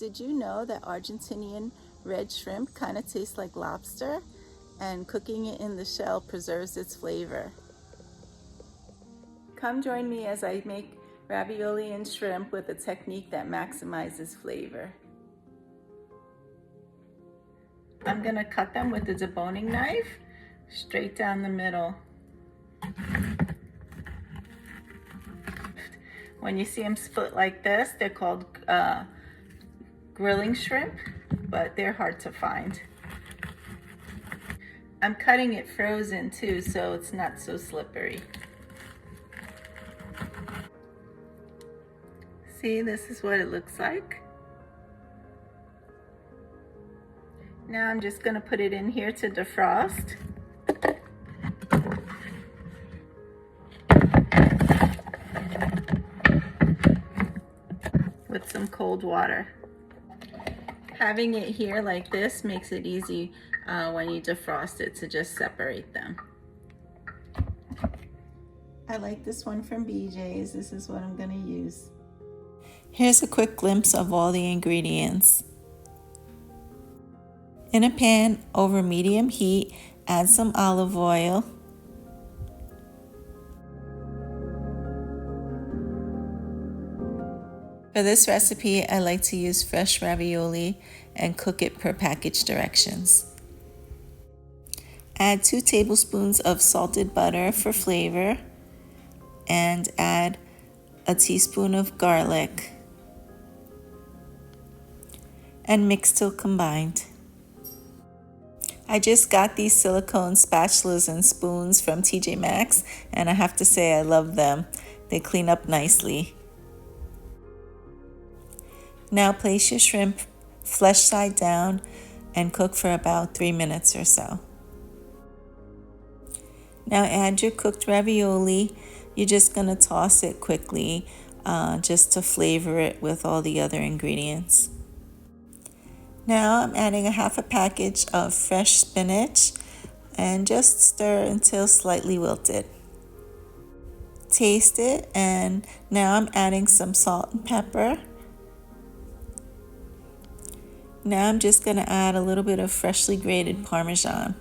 Did you know that Argentinian red shrimp kind of tastes like lobster, and cooking it in the shell preserves its flavor? Come join me as I make ravioli and shrimp with a technique that maximizes flavor. I'm going to cut them with a deboning knife straight down the middle. When you see them split like this, they're called grilling shrimp, but they're hard to find. I'm cutting it frozen too, so it's not so slippery. See, this is what it looks like. Now I'm just going to put it in here to defrost. With some cold water. Having it here like this makes it easy when you defrost it to just separate them. I like this one from BJ's. This is what I'm going to use. Here's a quick glimpse of all the ingredients. In a pan over medium heat, add some olive oil. For this recipe, I like to use fresh ravioli and cook it per package directions. Add 2 tablespoons of salted butter for flavor and add a teaspoon of garlic and mix till combined. I just got these silicone spatulas and spoons from TJ Maxx, and I have to say I love them. They clean up nicely. Now place your shrimp flesh side down and cook for about 3 minutes or so. Now add your cooked ravioli. You're just going to toss it quickly just to flavor it with all the other ingredients. Now I'm adding a half a package of fresh spinach and just stir until slightly wilted. Taste it, and now I'm adding some salt and pepper. Now I'm just going to add a little bit of freshly grated Parmesan.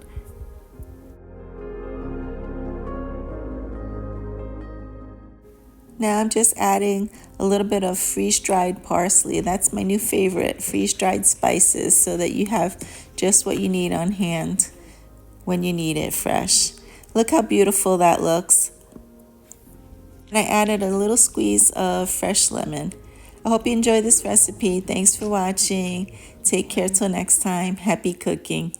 Now I'm just adding a little bit of freeze-dried parsley. That's my new favorite, freeze-dried spices, so that you have just what you need on hand when you need it fresh. Look how beautiful that looks. And I added a little squeeze of fresh lemon. I hope you enjoyed this recipe. Thanks for watching. Take care till next time. Happy cooking.